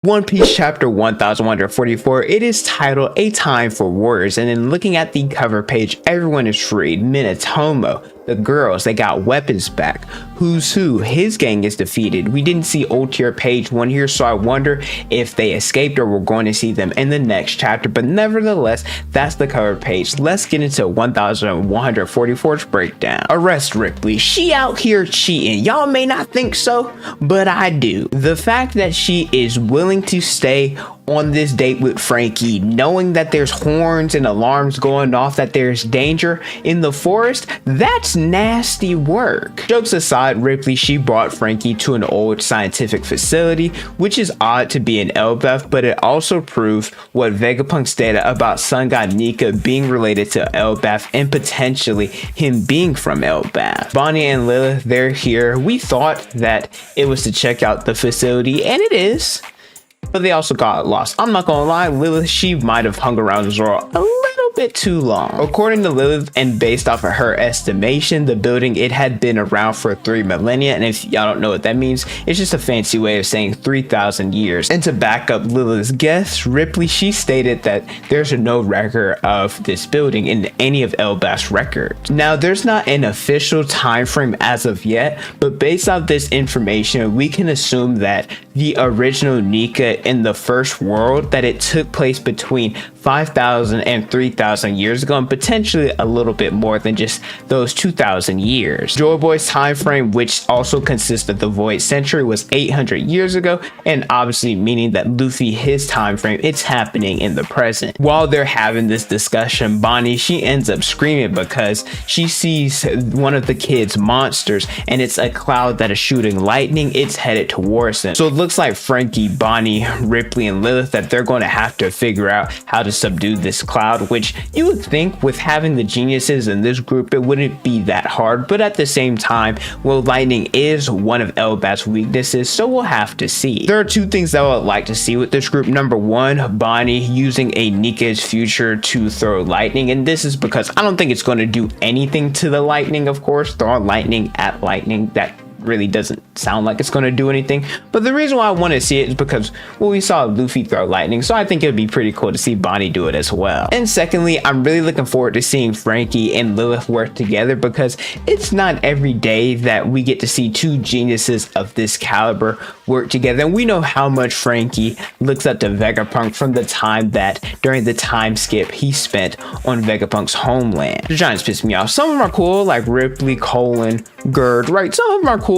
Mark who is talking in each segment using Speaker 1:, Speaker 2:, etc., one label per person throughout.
Speaker 1: One Piece chapter 1144, it is titled A Time for Warriors, and then looking at the cover page, everyone is freed. Minatomo, the girls, they got weapons back. Who's Who, his gang is defeated. We didn't see old tier page 1 here, so I wonder if they escaped or we're going to see them in the next chapter, but nevertheless, that's the cover page. Let's get into 1144's breakdown. Arrest Ripley, she out here cheating. Y'all may not think so, but I do. The fact that she is willing to stay on this date with Franky, knowing that there's horns and alarms going off, that there's danger in the forest, that's nasty work. Jokes aside, Ripley, she brought Franky to an old scientific facility, which is odd to be in Elbaph, but it also proves what Vegapunk stated about Sun God Nika being related to Elbaph and potentially him being from Elbaph. Bonnie and Lilith, they're here. We thought that it was to check out the facility, and it is, but they also got lost. I'm not gonna lie, Lilith, she might have hung around Zoro a little bit too long. According to Lilith, and based off of her estimation, the building, it had been around for 3 millennia, and if y'all don't know what that means, it's just a fancy way of saying 3,000 years. And to back up Lilith's guess, Ripley, she stated that there's no record of this building in any of Elbaph's records. Now, there's not an official time frame as of yet, but based off this information, we can assume that the original Nika in the first world, that it took place between 5,000 and 3,000 years ago, and potentially a little bit more than just those 2,000 years. Joy Boy's time frame, which also consists of the Void Century, was 800 years ago, and obviously meaning that Luffy, his time frame, it's happening in the present. While they're having this discussion, Bonnie, she ends up screaming because she sees one of the kids' monsters, and it's a cloud that is shooting lightning. It's headed towards them. So it looks like Franky, Bonnie, Ripley, and Lilith, that they're going to have to figure out how to subdue this cloud, which you would think with having the geniuses in this group, it wouldn't be that hard, but at the same time, well, lightning is one of Elbaph's weaknesses, so we'll have to see. There are two things that I would like to see with this group. Number one, Bonnie using a Nika's future to throw lightning, and this is because I don't think it's going to do anything to the lightning, of course. Throwing lightning at lightning, that really doesn't sound like it's going to do anything, but the reason why I want to see it is because, well, we saw Luffy throw lightning, so I think it would be pretty cool to see Bonnie do it as well. And secondly, I'm really looking forward to seeing Franky and Lilith work together, because it's not every day that we get to see two geniuses of this caliber work together, and we know how much Franky looks up to Vegapunk from the time that during the time skip he spent on Vegapunk's homeland. The giants piss me off. Some of them are cool, like Ripley, Colin, Gerd, right? Some of them are cool.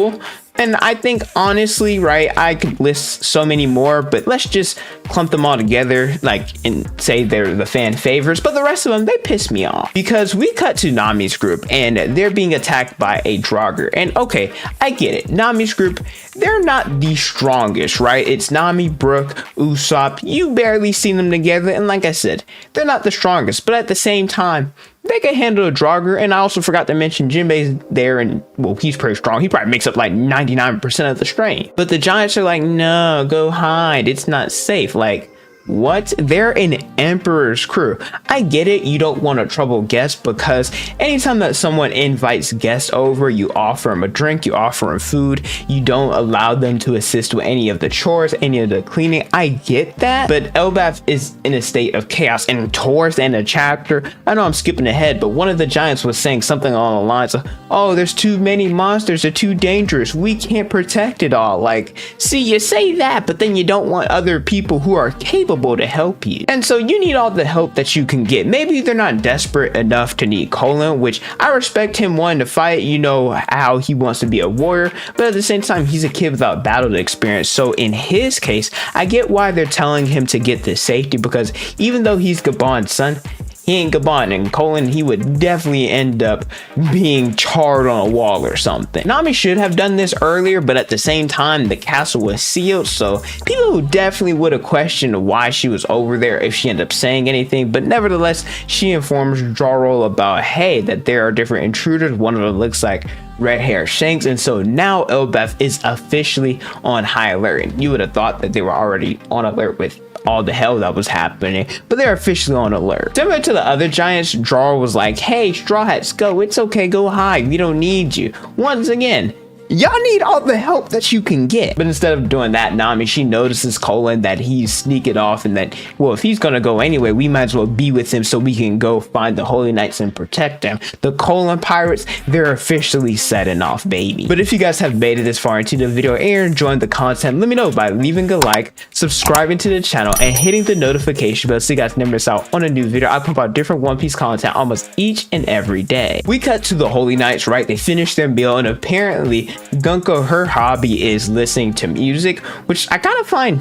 Speaker 1: And I think honestly, right, I could list so many more, but let's just clump them all together, like, and say they're the fan favorites. But the rest of them, they piss me off, because we cut to Nami's group and they're being attacked by a Draugr. And okay, I get it, Nami's group, they're not the strongest, right? It's Nami, Brook, Usopp, you barely see them together, and like I said, they're not the strongest, but at the same time, they can handle a Draugr. And I also forgot to mention Jinbei's there, and well, he's pretty strong. He probably makes up like 99% of the strain. But the giants are like, no, go hide. It's not safe. Like, what? They're an emperor's crew. I get it, you don't want to trouble guests, because anytime that someone invites guests over, you offer them a drink, you offer them food, you don't allow them to assist with any of the chores, any of the cleaning. I get that, but Elbaph is in a state of chaos, and towards the end of the chapter, I know I'm skipping ahead, but one of the giants was saying something along the lines of, oh, there's too many monsters, they're too dangerous, we can't protect it all. Like, see, you say that, but then you don't want other people who are capable to help you, and so you need all the help that you can get. Maybe they're not desperate enough to need Colin, which I respect him wanting to fight, you know how he wants to be a warrior, but at the same time, he's a kid without battle experience. So in his case, I get why they're telling him to get this safety, because even though he's Gabban's son, he ain't Gabban, and Colin, he would definitely end up being charred on a wall or something. Nami should have done this earlier, but at the same time, the castle was sealed, so people definitely would have questioned why she was over there if she ended up saying anything. But nevertheless, she informs Jarl about, hey, that there are different intruders. One of them looks like red hair Shanks, and so now Elbaph is officially on high alert. And you would have thought that they were already on alert with all the hell that was happening, but they're officially on alert. Similar to the other giants, Draw was like, hey, Straw Hats, go, it's okay, go hide, we don't need you. Once again, y'all need all the help that you can get. But instead of doing that, Nami, she notices Colin that he's sneaking off, and that, well, if he's gonna go anyway, we might as well be with him so we can go find the Holy Knights and protect them. The Colin pirates, they're officially setting off, baby. But if you guys have made it this far into the video and you're enjoying the content, let me know by leaving a like, subscribing to the channel, and hitting the notification bell so you guys never miss out on a new video. I pump out different One Piece content almost each and every day. We cut to the Holy Knights, right? They finish their meal, and apparently GUNKO, her hobby is listening to music, which I kind of find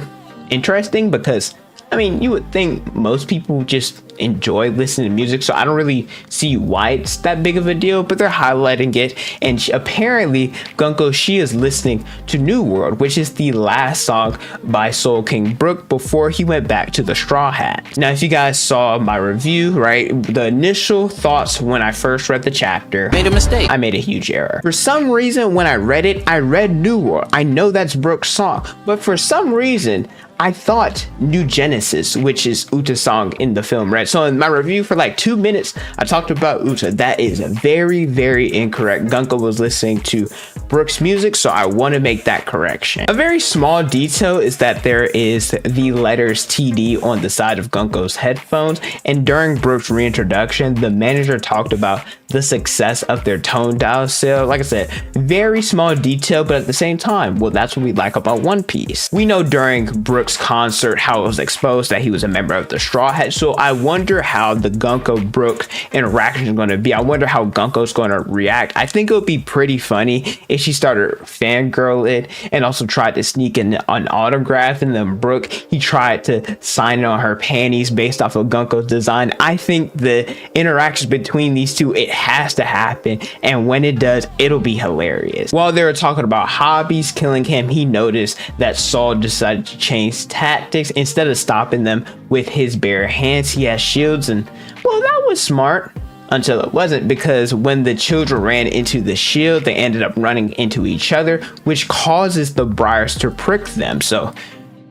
Speaker 1: interesting because, I mean, you would think most people just enjoy listening to music, so I don't really see why it's that big of a deal, but they're highlighting it. And apparently GUNKO, she is listening to New World, which is the last song by Soul King Brook before he went back to the Straw Hat. Now, if you guys saw my review, right, the initial thoughts when I first read the chapter,
Speaker 2: Made a mistake.
Speaker 1: I made a huge error. For some reason, when I read it, I read New World. I know that's Brook's song, but for some reason I thought New Genesis, which is Uta's song in the film, right? So in my review for like 2 minutes, I talked about Uta. That is very, very incorrect. GUNKO was listening to Brook's music, so I want to make that correction. A very small detail is that there is the letters TD on the side of GUNKO's headphones, and during Brook's reintroduction, the manager talked about the success of their tone dial sale. Like I said, very small detail, but at the same time, well, that's what we like about One Piece. We know during Brook's concert how it was exposed that he was a member of the Straw Hat, so I wonder how the GUNKO Brook interaction is going to be. I wonder how GUNKO's going to react. I think it would be pretty funny if she started fangirl it and also tried to sneak in an autograph, and then Brook, he tried to sign it on her panties based off of GUNKO's design. I think the interactions between these two, it has to happen, and when it does, it'll be hilarious. While they were talking about hobbies, killing him, he noticed that Saul decided to change tactics. Instead of stopping them with his bare hands, he has shields, and well, that was smart until it wasn't, because when the children ran into the shield, they ended up running into each other, which causes the briars to prick them. So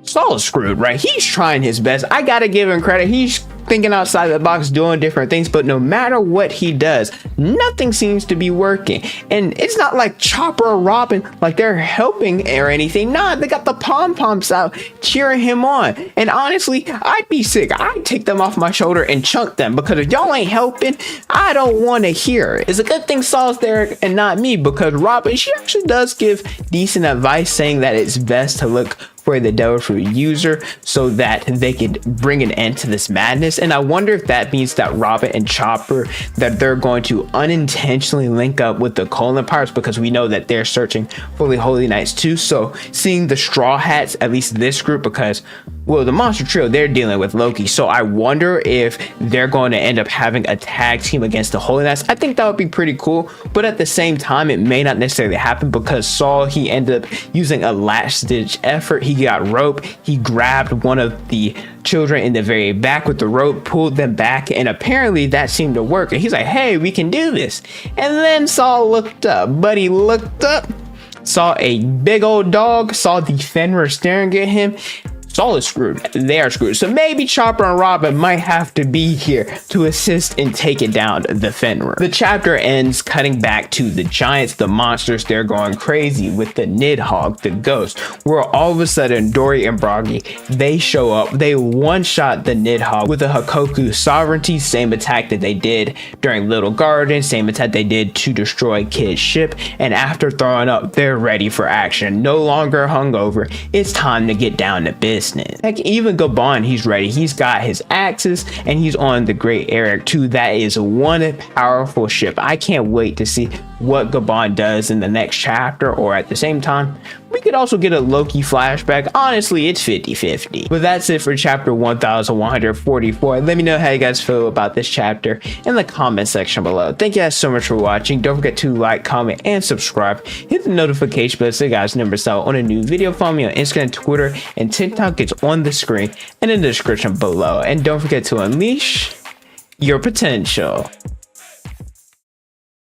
Speaker 1: Saul is screwed, right? He's trying his best. I gotta give him credit. He's thinking outside the box, doing different things, but no matter what he does, nothing seems to be working. And it's not like Chopper or Robin, like they're helping or anything. Nah, they got the pom-poms out cheering him on. And honestly, I'd be sick. I'd take them off my shoulder and chunk them, because if y'all ain't helping, I don't want to hear it. It's a good thing Saul's there and not me, because Robin, she actually does give decent advice, saying that it's best to look for the devil fruit user so that they could bring an end to this madness. And I wonder if that means that Robin and Chopper, that they're going to unintentionally link up with the Colin Pirates, because we know that they're searching for the Holy Knights too. So seeing the Straw Hats, at least this group, because well, the Monster Trio, they're dealing with Loki, so I wonder if they're going to end up having a tag team against the Holy Knights. I think that would be pretty cool, but at the same time, it may not necessarily happen, because Saul, he ended up using a last ditch effort. He got rope, he grabbed one of the children in the very back with the rope, pulled them back, and apparently that seemed to work, and he's like, hey, we can do this. And then Saul looked up, but he looked up, saw a big old dog, saw the Fenrir staring at him. Saul is screwed. They are screwed. So maybe Chopper and Robin might have to be here to assist in taking down the Fenrir. The chapter ends cutting back to the giants, the monsters. They're going crazy with the Nidhogg, the ghost, where all of a sudden Dorry and Brogy, they show up. They one-shot the Nidhogg with a Hakoku sovereignty, same attack that they did during Little Garden, same attack they did to destroy Kid's ship. And after throwing up, they're ready for action. No longer hungover. It's time to get down to business. Heck, even Gabban, he's ready. He's got his axes and he's on the Great Eric too. That is one powerful ship. I can't wait to see what Gabban does in the next chapter, or at the same time, we could also get a Loki flashback. Honestly, it's 50-50. But that's it for chapter 1144. Let me know how you guys feel about this chapter in the comment section below. Thank you guys so much for watching. Don't forget to like, comment, and subscribe. Hit the notification bell so you guys never miss out on a new video. Follow me on Instagram, Twitter, and TikTok. It's on the screen and in the description below. And don't forget to unleash your potential.